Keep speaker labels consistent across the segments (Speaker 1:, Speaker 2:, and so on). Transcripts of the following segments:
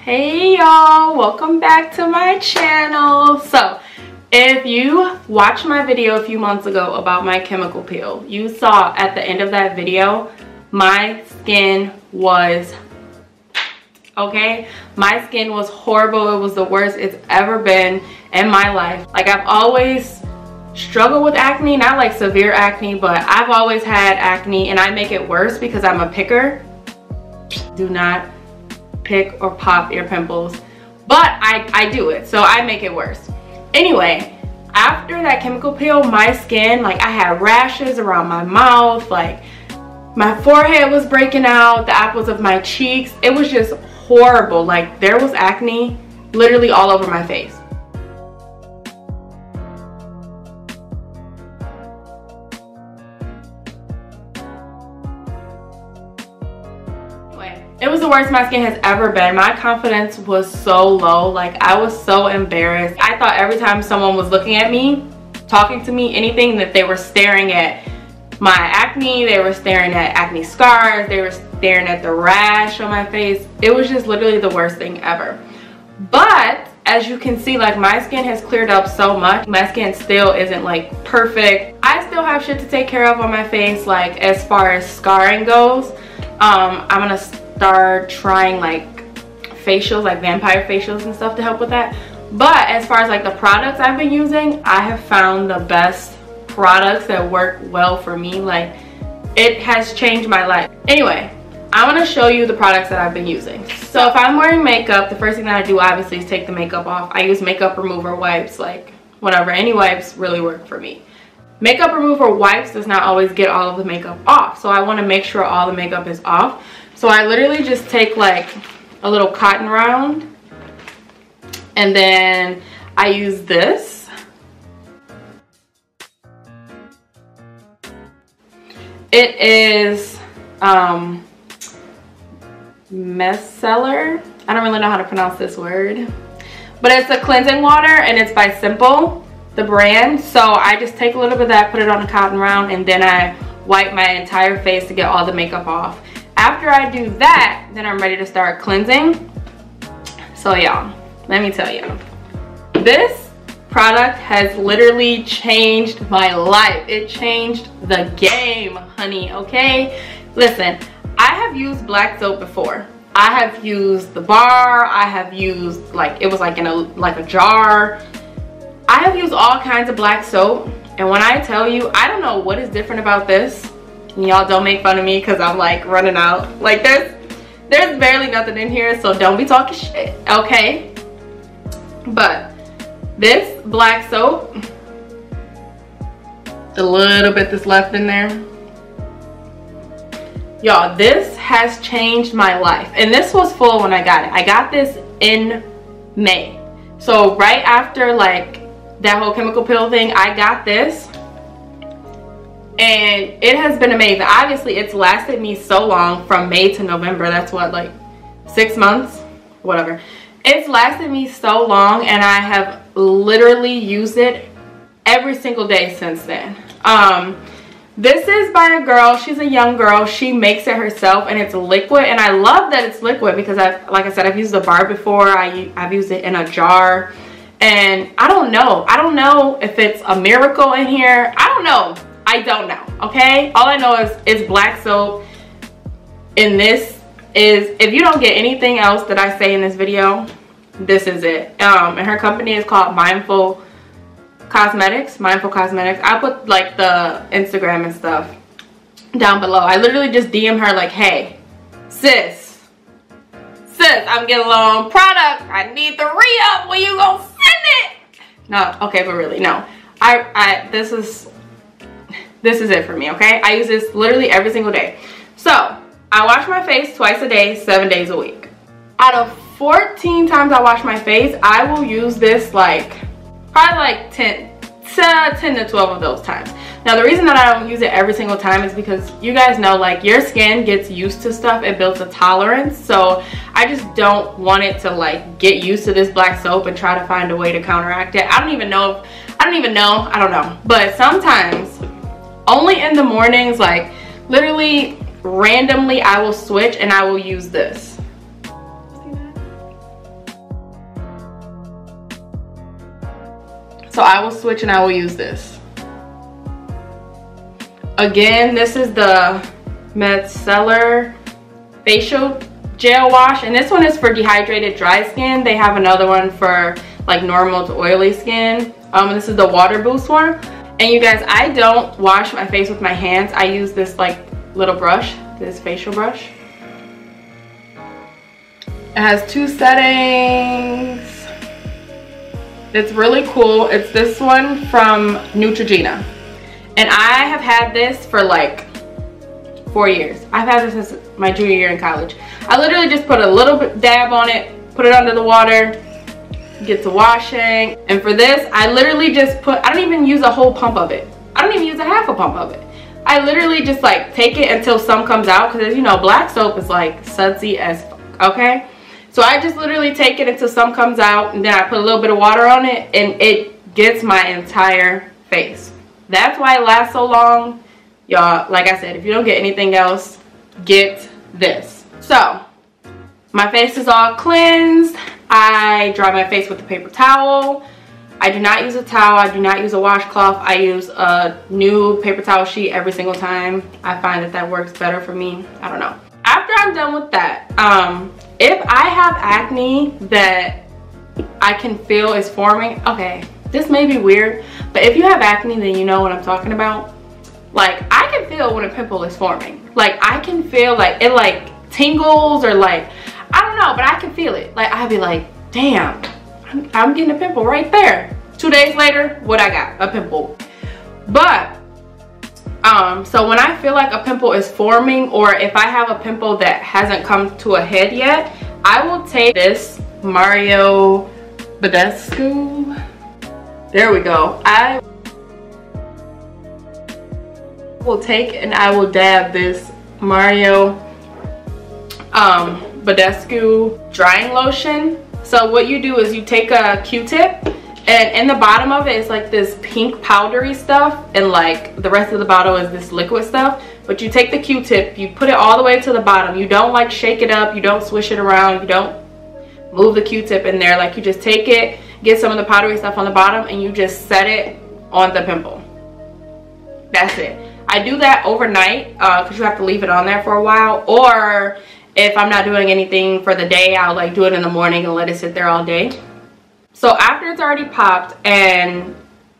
Speaker 1: Hey y'all, welcome back to my channel. So if you watched my video a few months ago about my chemical peel, you saw at the end of that video my skin was my skin was horrible. It was the worst it's ever been in my life. Like, I've always struggled with acne, not like severe acne, but I've always had acne, and I make it worse because I'm a picker. Do not pick or pop your pimples, but I do it, so I make it worse. Anyway, after that chemical peel, my skin, like, I had rashes around my mouth, like my forehead was breaking out, the apples of my cheeks. It was just horrible. Like, there was acne literally all over my face. It was the worst my skin has ever been. My confidence was so low. Like, I was so embarrassed. I thought every time someone was looking at me, talking to me, anything, that they were staring at my acne, they were staring at acne scars, they were staring at the rash on my face. It was just literally the worst thing ever. But as you can see, like, my skin has cleared up so much. My skin still isn't like perfect. I still have shit to take care of on my face, like as far as scarring goes. I'm gonna start trying like facials, like vampire facials and stuff to help with that. But as far as like the products I've been using, I have found the best products that work well for me. Like, it has changed my life. Anyway, I want to show you the products that I've been using. So if I'm wearing makeup, the first thing that I do obviously is take the makeup off. I use makeup remover wipes, like whatever, any wipes really work for me. Makeup remover wipes does not always get all of the makeup off, so I want to make sure all the makeup is off. So I literally just take like a little cotton round, and then I use this. It is micellar. I don't really know how to pronounce this word, but it's a cleansing water, and it's by Simple, the brand. So I just take a little bit of that, put it on a cotton round, and then I wipe my entire face to get all the makeup off. After I do that, then I'm ready to start cleansing. So y'all, let me tell you, this product has literally changed my life. It changed the game, honey, okay? Listen, I have used black soap before. I have used the bar. I have used, like, it was like in a jar. I have used all kinds of black soap, and when I tell you, I don't know what is different about this. Y'all don't make fun of me because I'm like running out. Like, there's barely nothing in here, so don't be talking shit, okay? But this black soap, the little bit that's left in there, y'all, this has changed my life. And this was full when I got it. I got this in May. So right after like that whole chemical peel thing, I got this. And it has been amazing. Obviously, it's lasted me so long, from May to November. That's what, like 6 months? Whatever. It's lasted me so long, and I have literally used it every single day since then. This is by a girl. She's a young girl. She makes it herself, and it's liquid. And I love that it's liquid because, like I said, I've used the bar before. I've used it in a jar. And I don't know if it's a miracle in here. I don't know, okay? All I know is it's black soap, and this is, if you don't get anything else that I say in this video, this is it. And her company is called Mindful Cosmetics. I'll put like the Instagram and stuff down below. I literally just DM her like, hey, sis, I'm getting low on product. I need the re-up. When you gonna send it? No, okay, but really, no. This is it for me, okay? I use this literally every single day. So I wash my face twice a day, 7 days a week. Out of 14 times I wash my face, I will use this like probably like 10 to 12 of those times. Now, the reason that I don't use it every single time is because you guys know, like, your skin gets used to stuff. It builds a tolerance. So I just don't want it to like get used to this black soap and try to find a way to counteract it. I don't know. But sometimes, only in the mornings, like literally randomly, I will switch and I will use this. See that? So I will switch and I will use this. Again, this is the Micellar facial gel wash, and this one is for dehydrated dry skin. They have another one for like normal to oily skin. This is the water boost one. And you guys, I don't wash my face with my hands. I use this like little brush, this facial brush. It has 2 settings. It's really cool. It's this one from Neutrogena. And I have had this for like 4 years. I've had this since my junior year in college. I literally just put a little bit dab on it, put it under the water, get to washing. And for this, I literally just put, I don't even use a whole pump of it. I don't even use a half a pump of it. I literally just like take it until some comes out, because as you know, black soap is like sudsy as fuck, okay? So I just literally take it until some comes out, and then I put a little bit of water on it, and it gets my entire face. That's why it lasts so long. Y'all, like I said, if you don't get anything else, get this. So, my face is all cleansed. I dry my face with a paper towel. I do not use a towel. I do not use a washcloth. I use a new paper towel sheet every single time. I find that that works better for me. I don't know. After I'm done with that, if I have acne that I can feel is forming, okay, this may be weird, but if you have acne, then you know what I'm talking about. Like, I can feel when a pimple is forming. Like, I can feel like it like tingles, or like, I don't know, but I can feel it. Like, I'd be like, damn, I'm getting a pimple right there. 2 days later, what I got? A pimple. But, so when I feel like a pimple is forming, or if I have a pimple that hasn't come to a head yet, I will take this Mario Badescu. There we go. I will take and I will dab this Mario Badescu drying lotion. So what you do is you take a Q-tip, and in the bottom of it is like this pink powdery stuff, and like the rest of the bottle is this liquid stuff. But you take the Q-tip, you put it all the way to the bottom. You don't like shake it up, you don't swish it around, you don't move the Q-tip in there. Like, you just take it, get some of the powdery stuff on the bottom, and you just set it on the pimple. That's it. I do that overnight because you have to leave it on there for a while. Or if I'm not doing anything for the day, I'll like do it in the morning and let it sit there all day. So after it's already popped and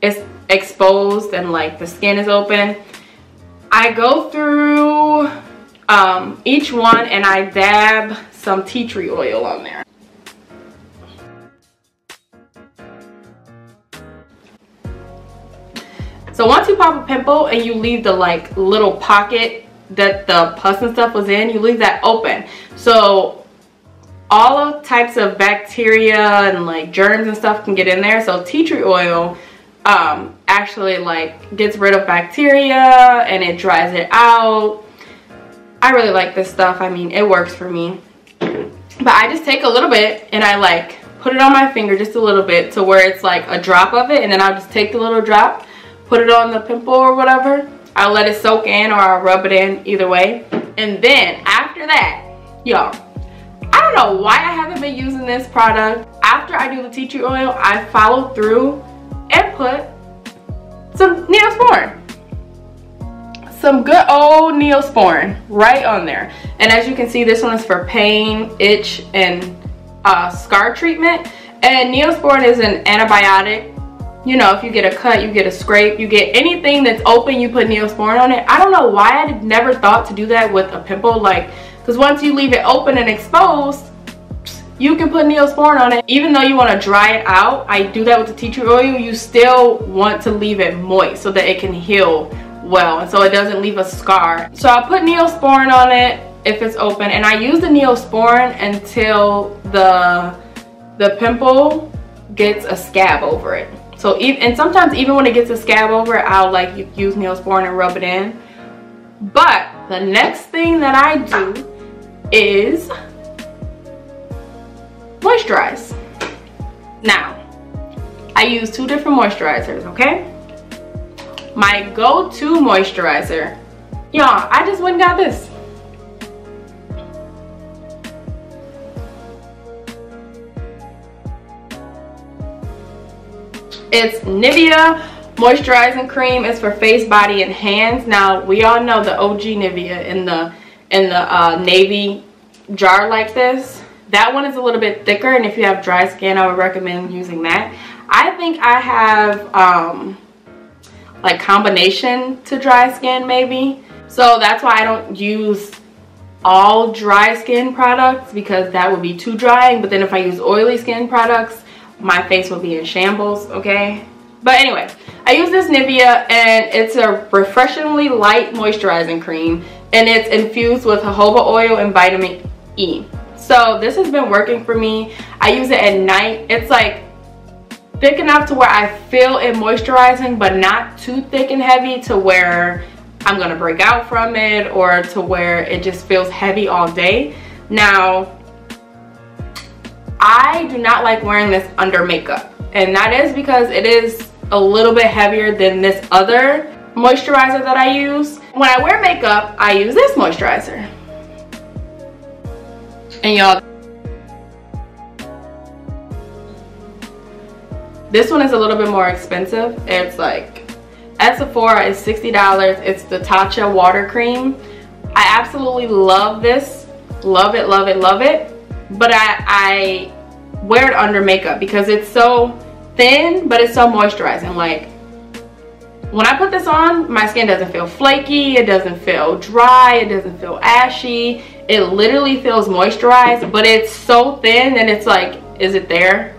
Speaker 1: it's exposed and like the skin is open, I go through each one and I dab some tea tree oil on there. So once you pop a pimple and you leave the like little pocket that the pus and stuff was in, you leave that open. So all types of bacteria and like germs and stuff can get in there. So tea tree oil actually like gets rid of bacteria and it dries it out. I really like this stuff. I mean, it works for me. But I just take a little bit and I like put it on my finger just a little bit to where it's like a drop of it, and then I'll just take the little drop, put it on the pimple or whatever. I'll let it soak in, or I'll rub it in, either way. And then after that, y'all, I don't know why I haven't been using this product. After I do the tea tree oil, I follow through and put some Neosporin. Some good old Neosporin right on there. And as you can see, this one is for pain, itch, and scar treatment. And Neosporin is an antibiotic. You know, if you get a cut, you get a scrape, you get anything that's open, you put Neosporin on it. I don't know why I never thought to do that with a pimple, like, because once you leave it open and exposed, you can put Neosporin on it. Even though you want to dry it out, I do that with the tea tree oil, you still want to leave it moist so that it can heal well, and so it doesn't leave a scar. So I put Neosporin on it if it's open, and I use the Neosporin until the pimple gets a scab over it. So and sometimes even when it gets a scab over it, I'll like use Neosporin and rub it in. But the next thing that I do is moisturize. Now, I use 2 different moisturizers, okay? My go-to moisturizer, y'all, I just went and got this. It's Nivea Moisturizing Cream. It's for face, body, and hands. Now, we all know the OG Nivea in the navy jar like this. That one is a little bit thicker, and if you have dry skin, I would recommend using that. I think I have like combination to dry skin maybe. So that's why I don't use all dry skin products, because that would be too drying. But then if I use oily skin products, my face will be in shambles, okay? But anyway, I use this Nivea, and it's a refreshingly light moisturizing cream, and it's infused with jojoba oil and vitamin E. So this has been working for me. I use it at night. It's like thick enough to where I feel it moisturizing, but not too thick and heavy to where I'm gonna break out from it, or to where it just feels heavy all day. Now, I do not like wearing this under makeup, and that is because it is a little bit heavier than this other moisturizer that I use. When I wear makeup, I use this moisturizer. And y'all, this one is a little bit more expensive. It's like, at Sephora, it's $60. It's the Tatcha Water Cream. I absolutely love this. Love it, love it, love it. But I wear it under makeup because it's so thin, but it's so moisturizing. Like, when I put this on, my skin doesn't feel flaky, it doesn't feel dry, it doesn't feel ashy. It literally feels moisturized, but it's so thin, and it's like, is it there?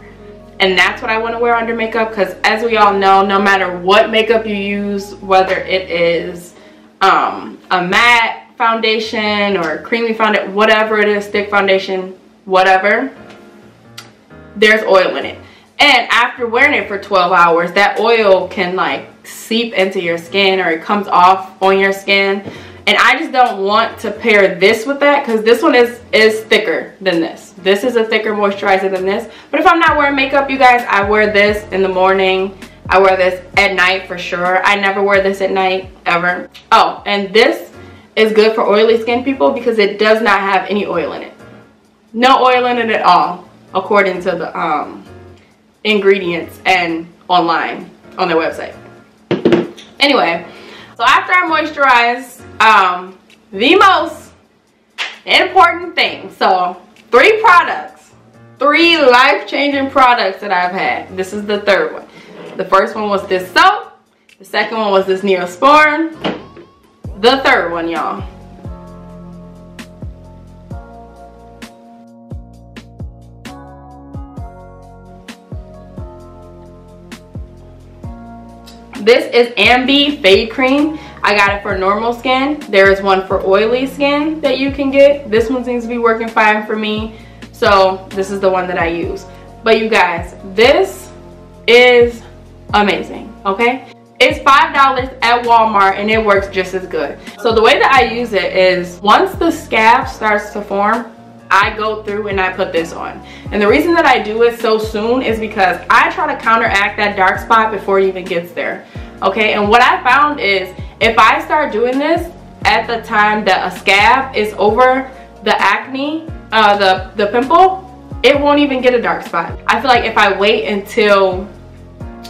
Speaker 1: And that's what I want to wear under makeup, because as we all know, no matter what makeup you use, whether it is a matte foundation or a creamy foundation, whatever it is, thick foundation, whatever, there's oil in it. And after wearing it for 12 hours, that oil can like seep into your skin, or it comes off on your skin. And I just don't want to pair this with that, because this one is thicker than this. This is a thicker moisturizer than this. But if I'm not wearing makeup, you guys, I wear this in the morning. I wear this at night for sure. I never wear this at night, ever. Oh, and this is good for oily skin people because it does not have any oil in it. No oil in it at all, according to the ingredients and online on their website. Anyway, so after I moisturize, the most important thing. So 3 products, 3 life-changing products that I've had. This is the 3rd one. The first one was this soap. The second one was this Neosporin. The 3rd one, y'all. This is Ambi Fade Cream. I got it for normal skin. There is one for oily skin that you can get. This one seems to be working fine for me. So this is the one that I use. But you guys, this is amazing, okay? It's $5 at Walmart, and it works just as good. So the way that I use it is, once the scab starts to form, I go through and I put this on. And the reason that I do it so soon is because I try to counteract that dark spot before it even gets there. Okay, and what I found is, if I start doing this at the time that a scab is over the acne, the pimple, it won't even get a dark spot. I feel like if I wait until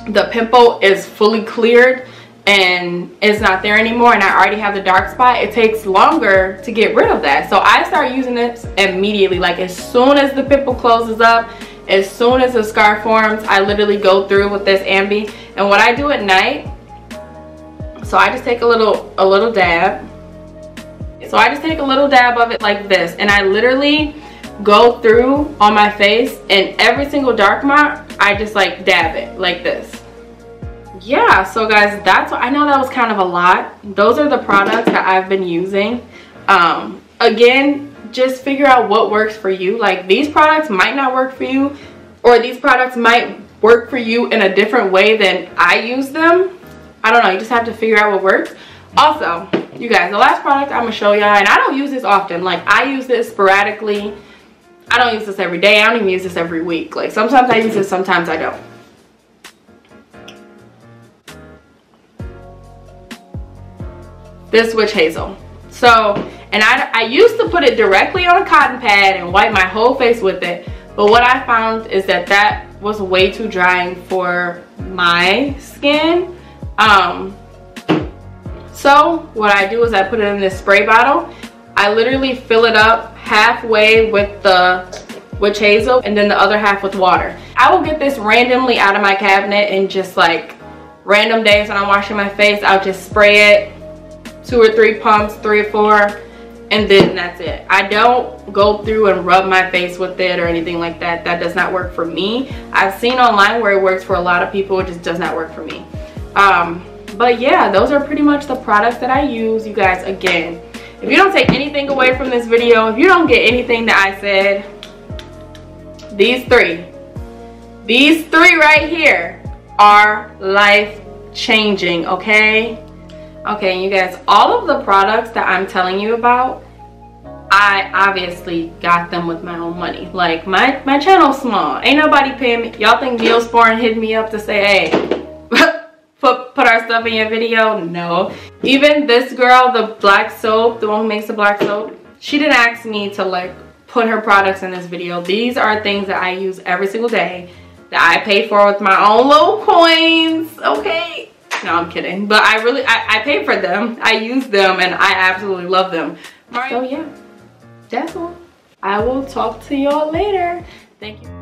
Speaker 1: the pimple is fully cleared and it's not there anymore, and I already have the dark spot, it takes longer to get rid of that. So I start using this immediately. Like, as soon as the pimple closes up, as soon as the scar forms, I literally go through with this Ambi. And what I do at night, so I just take a little dab. So I just take a little dab of it like this, and I literally go through on my face, and every single dark mark, I just like dab it like this. Yeah, so guys, that's what, I know that was kind of a lot. Those are the products that I've been using. Again, just figure out what works for you. Like, these products might not work for you, or these products might work for you in a different way than I use them. I don't know, you just have to figure out what works. Also, you guys, the last product I'm gonna show y'all, and I don't use this often. Like, I use this sporadically. I don't use this every day. I don't even use this every week. Like, sometimes I use this, sometimes I don't. This Witch Hazel. So, and I used to put it directly on a cotton pad and wipe my whole face with it, but what I found is that that was way too drying for my skin. So what I do is I put it in this spray bottle. I literally fill it up halfway with the witch hazel and then the other half with water. I will get this randomly out of my cabinet and just like random days when I'm washing my face, I'll just spray it 2 or 3 pumps, 3 or 4, and then that's it. I don't go through and rub my face with it or anything like that. That does not work for me. I've seen online where it works for a lot of people. It just does not work for me. But yeah, those are pretty much the products that I use. You guys, again, if you don't take anything away from this video, if you don't get anything that I said, these three right here are life-changing, okay? Okay, you guys, all of the products that I'm telling you about, I obviously got them with my own money. Like, my channel's small. Ain't nobody paying me. Y'all think Neosporin hit me up to say, hey, put our stuff in your video? No. Even this girl, the black soap, the one who makes the black soap, she didn't ask me to like put her products in this video. These are things that I use every single day that I pay for with my own little coins, okay? No, I'm kidding. But I pay for them. I use them and I absolutely love them. So yeah, that's all. I will talk to y'all later. Thank you.